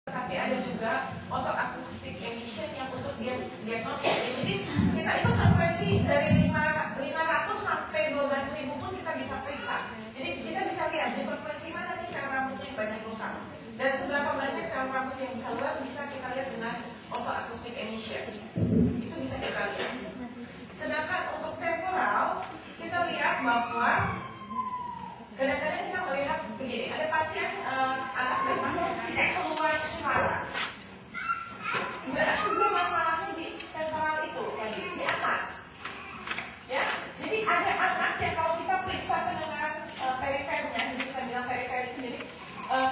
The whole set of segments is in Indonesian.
tapi ada juga otoakustik emission yang untuk diagnosis. Jadi kita itu frekuensi dari 500 sampai 12.000 pun kita bisa periksa. Jadi kita bisa lihat di frekuensi mana sih sel rambutnya yang banyak rusak, dan seberapa banyak sel rambut yang bisa luar bisa kita lihat dengan otoakustik emission. Itu bisa kita lihat. Sedangkan untuk temporal kita lihat bahwa kadang-kadang kita melihat begini, ada pasien anak memang tidak keluar suara. Berarti juga masalahnya di temporal itu tadi di atas. Ya, jadi ada anak yang kalau kita periksa pendengaran perifernya, jadi kita bilang perifer itu jadi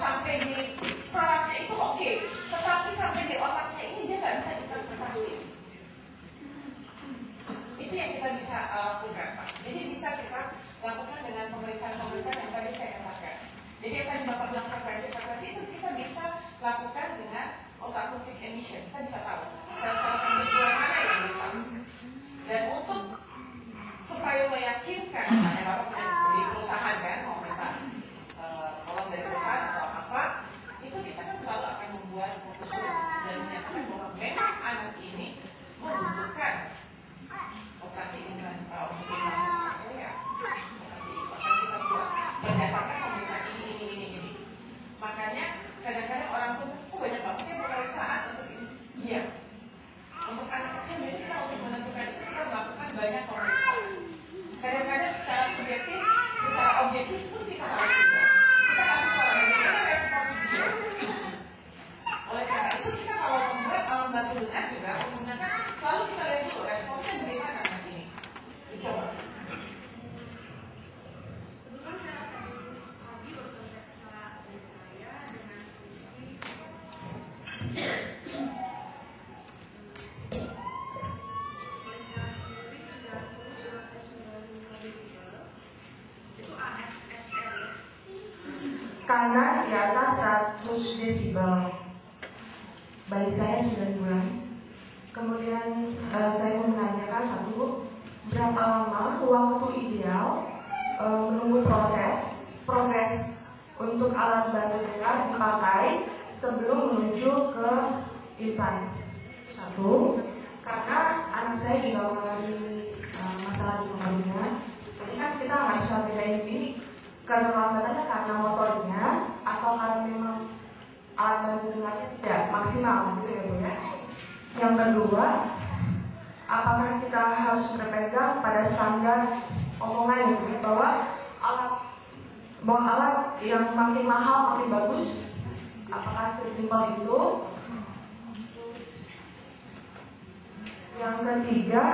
sampai di sarafnya itu oke, tetapi sampai di otaknya ini dia nggak bisa interpretasi. Itu yang kita bisa lakukan, Pak. Jadi bisa kita lakukan dengan pemeriksaan-pemeriksaan yang tadi saya katakan. Jadi yang tadi Bapak bilang frekuensi itu kita bisa lakukan dengan otoakustik emission. Kita bisa tahu sel-sel rambut luar mana yang rusak. Dan untuk supaya meyakinkan, misalnya Bapak punya di perusahaan kan, mau minta tolong dari perusahaan atau apa, itu kita kan selalu akan membuat satu surat dan menyatakan bahwa memang anak ini membutuhkan operasi implan untuk implantasi ya. Seperti itu akan kita buat berdasarkan pemeriksaan ini. Makanya kadang-kadang orang tua banyak banget ya pemeriksaan untuk ini. Iya. Untuk anak kecil jadi kita untuk menentukan itu kita melakukan banyak pemeriksaan. Kadang-kadang secara subjektif, secara objektif pun kita harus juga. Kita kasih soal bagaimana respons dia. Oleh karena itu kita kalau membuat alam bantu dengar juga menggunakan selalu kita lihat dulu responsnya bagaimana anak ini. Dicoba. Karena di atas 100 desibel. Bayi saya 9 bulan. Kemudian saya mau menanyakan satu, berapa lama waktu ideal menunggu progres untuk alat bantu dengar dipakai sebelum menuju ke implan? Satu, karena anak saya juga mengalami masalah di kepalanya. Jadi kan kita nggak bisa bedain ini keterlambatannya karena motornya atau karena memang alat bantu dengarnya tidak maksimal gitu ya Bu ya. Yang kedua, apakah kita harus berpegang pada standar omongan gitu, bahwa alat yang makin mahal makin bagus? Apakah sesimpel itu? Yang ketiga,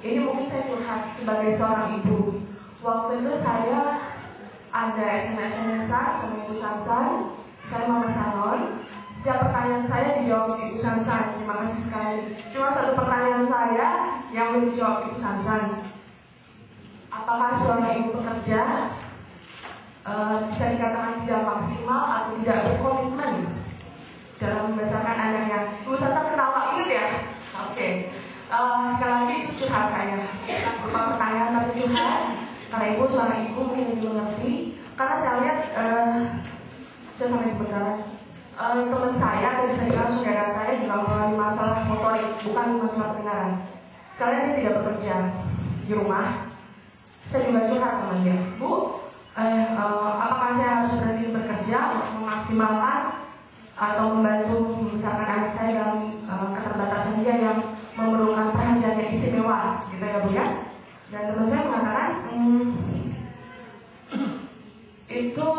ini mungkin saya curhat sebagai seorang ibu. Waktu itu saya ada SMS-an sama Ibu Sansan, saya mau ke salon. Setiap pertanyaan saya dijawab Ibu Sansan. Terima kasih sekali. Cuma satu pertanyaan saya yang belum dijawab Ibu Sansan. Apakah seorang ibu pekerja bisa dikatakan tidak maksimal atau tidak berkomitmen dalam membesarkan anaknya? Ibu Sansan ketawa ingat ya? Oke. Sekali lagi itu curhat saya. Beberapa pertanyaan tapi curhat. Karena ibu seorang ibu mungkin lebih mengerti. Karena saya lihat saya sampai di bentar. Teman saya dan bisa dikatakan saudara saya juga mengalami masalah motorik, bukan masalah pendengaran. Saya dia tidak bekerja di rumah. Saya juga curhat sama dia, Bu, apakah saya harus berhenti bekerja untuk memaksimalkan atau membantu membesarkan anak saya dalam keterbatasan dia yang memerlukan perhatian yang istimewa, gitu ya Bu ya? Dan teman saya mengatakan itu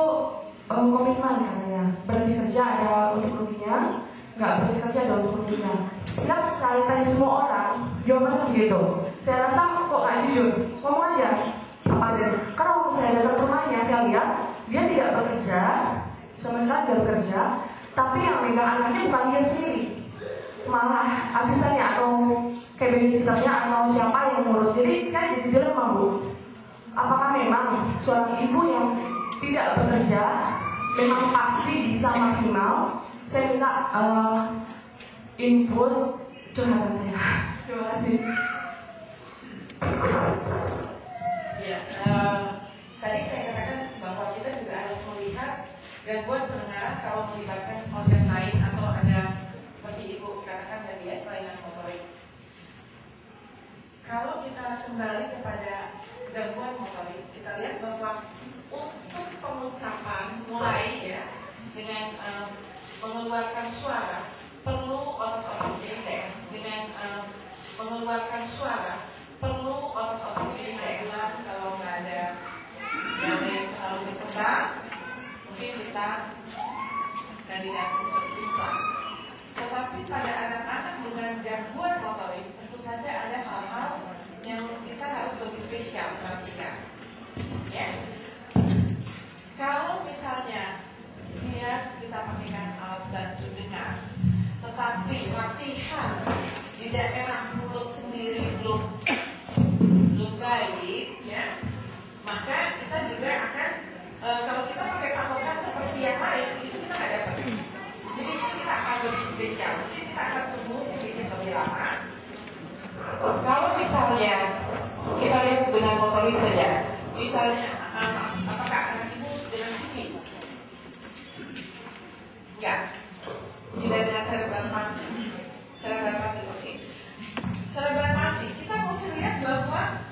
komitmen katanya. Berhenti kerja ada untuk ruginya, nggak berhenti kerja ada untuk ruginya. Setiap sekali tanya semua orang, jawabannya begitu. Saya rasa kok nggak jujur, ngomong aja. Karena waktu saya datang ke rumahnya, saya lihat dia tidak bekerja, sama sekali tidak bekerja. Tapi yang megang anaknya bukan dia sendiri, malah asistennya atau babysitternya atau siapa yang ngurus. Jadi saya jadi dilema, Bu. Apakah memang seorang ibu yang tidak bekerja memang pasti bisa maksimal? Saya minta input curhatan saya. Terima kasih. Ya, tadi saya katakan bahwa kita juga harus melihat gangguan pendengaran kalau melibatkan organ lain atau ada mengeluarkan suara perlu otot-otot daerah. Dengan mengeluarkan suara perlu otot-otot daerah. Kalau nggak ada yang terlalu berkembang, mungkin kita kandidat untuk timpang. Tetapi pada anak-anak dengan gangguan motorik tentu saja ada hal-hal yang kita harus lebih spesial perhatikan. Ya, kalau misalnya kita pakaikan alat bantu dengar, tetapi latihan di daerah mulut sendiri belum baik, ya, maka kita juga akan kalau kita pakai patokan seperti yang lain, itu kita nggak dapat. Jadi kita akan lebih spesial. Mungkin kita akan tunggu sedikit lebih lama. Kalau misalnya kita lihat dengan motorik saja, misalnya apakah anak ibu dengan sini? Enggak. Tidak dengan cerebral palsy. Cerebral palsy, oke. Cerebral palsy, kita mesti lihat bahwa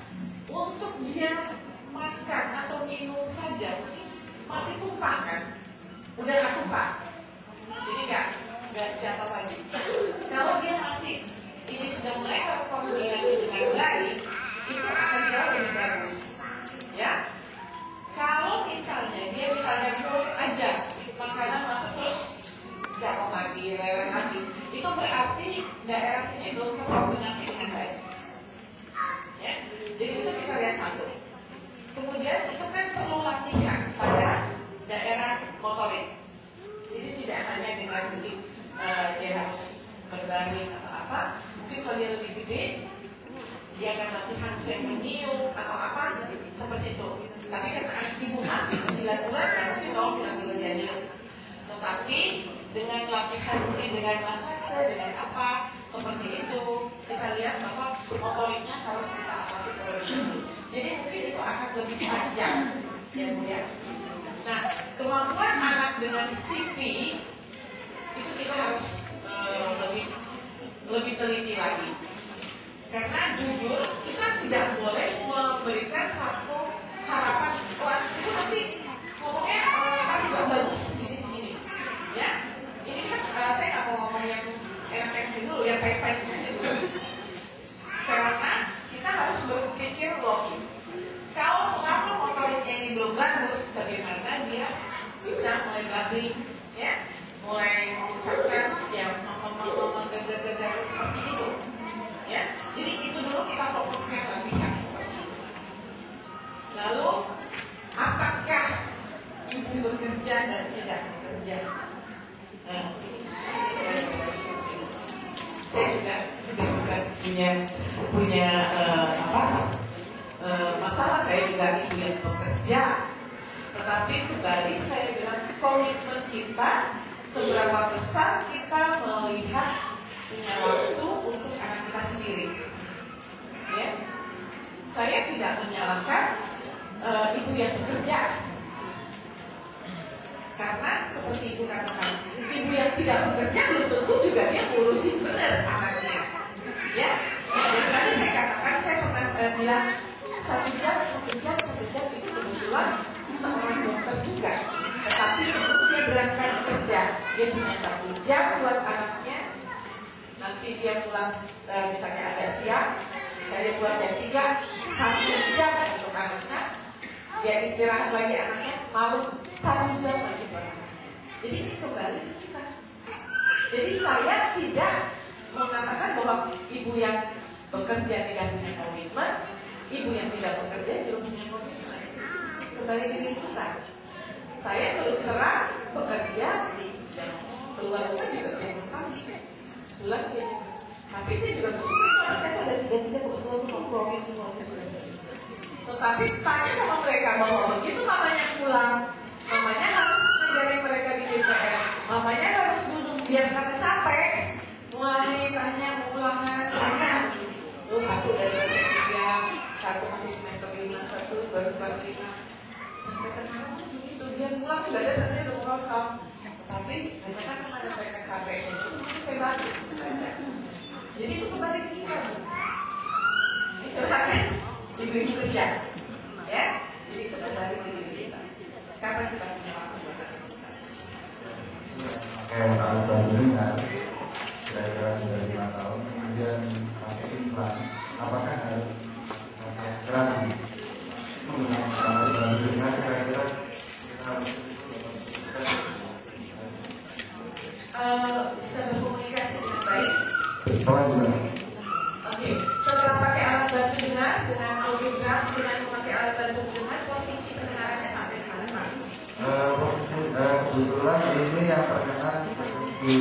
untuk dia makan atau minum saja masih tumpah kan? Udah nggak tumpah. Jadi nggak jatuh lagi. Kalau dia masih ini sudah mulai terkoordinasi dengan baik, itu akan jauh lebih bagus. Ya. Kalau misalnya dia mulut aja, makanan masuk terus jatuh lagi, lewat lagi, itu berarti daerah sini belum terkoordinasi dengan baik. Ya. Jadi itu kita lihat satu. Kemudian itu kan perlu latihan pada daerah motorik. Jadi tidak hanya dengan mungkin dia harus berbaring atau apa. Mungkin kalau dia lebih gede, dia akan latihan misalnya meniup atau apa seperti itu. Tapi karena anak ibu masih 9 bulan, ya mungkin kita suruh dia niup. Tetapi dengan latihan mungkin dengan massage, dengan apa seperti itu, kita lihat bahwa motoriknya harus kita atasi terlebih dahulu. Jadi mungkin itu akan lebih panjang, ya Bu ya. Nah, kemampuan anak dengan CP itu kita harus lebih teliti lagi. Karena jujur kita tidak boleh memberikan satu harapan, wah itu nanti ngomongnya kan juga bagus segini, ya. Ini kan saya nggak mau ngomong yang enak-enak dulu, yang baik-baiknya aja dulu. Karena kita harus berpikir logis. Kalau selama motoriknya ini belum bagus, bagaimana dia bisa mulai babbling, ya, mulai mengucapkan yang menggegar seperti itu, ya. Jadi itu dulu kita fokuskan latihan seperti itu. Lalu, apakah ibu bekerja dan tidak bekerja? Nah, ini saya juga bukan punya masalah. Saya juga ibu yang bekerja, tetapi kembali saya bilang komitmen kita seberapa besar kita melihat punya waktu untuk anak kita sendiri. Ya, saya tidak menyalahkan ibu yang bekerja, karena seperti ibu katakan, ibu yang tidak bekerja belum tentu juga dia ngurusin benar anaknya. Ya, dan tadi saya katakan, saya pernah bilang 1 jam itu kebetulan seorang dokter juga. Tetapi sebelum dia berangkat kerja, dia punya 1 jam buat anaknya. Nanti dia pulang misalnya agak siang, misalnya buat jam 3, 1 jam untuk anaknya. Dia istirahat lagi anaknya, mau 1 jam lagi buat anaknya. Jadi ini kembali ke kita. Jadi saya tidak mengatakan bahwa ibu yang bekerja tidak punya komitmen, ibu yang tidak bekerja juga punya komitmen. Kembali ke diri kita. Saya terus terang bekerja dan keluar rumah juga turun pagi, pulang ya. Tapi saya juga bersyukur itu anak saya ada 3 kebetulan ngomongin semua sudah. Tetapi tanya sama mereka bahwa begitu mamanya pulang, mamanya harus ngajarin mereka di DPR, mamanya harus duduk biar nggak capek. Mulai tanya ulangan, tanya. Tuh 1 dari kelas 3, 1 masih semester 5, 1 baru kelas 5. Sampai sekarang begitu dia pulang nggak ada saya udah ngomong. Tapi mereka kan ada mereka sampai itu masih saya bantu. Jadi itu kembali ke kita. Ini curhatnya ibu-ibu kerja, ya. Jadi itu kembali ke diri kita. Kapan kita punya waktu buat anak kita? pakai alat bantu dengar kira-kira sudah 5 tahun, kemudian pakai implan, apakah harus pakai keran menggunakan alat bantu dengar kira-kira kita bisa berkomunikasi dengan baik. Oke, Setelah pakai alat bantu dengar dengan audiogram, dengan memakai alat bantu dengar, posisi pendengarannya sampai di mana, Pak? kebetulan ini yang terkena di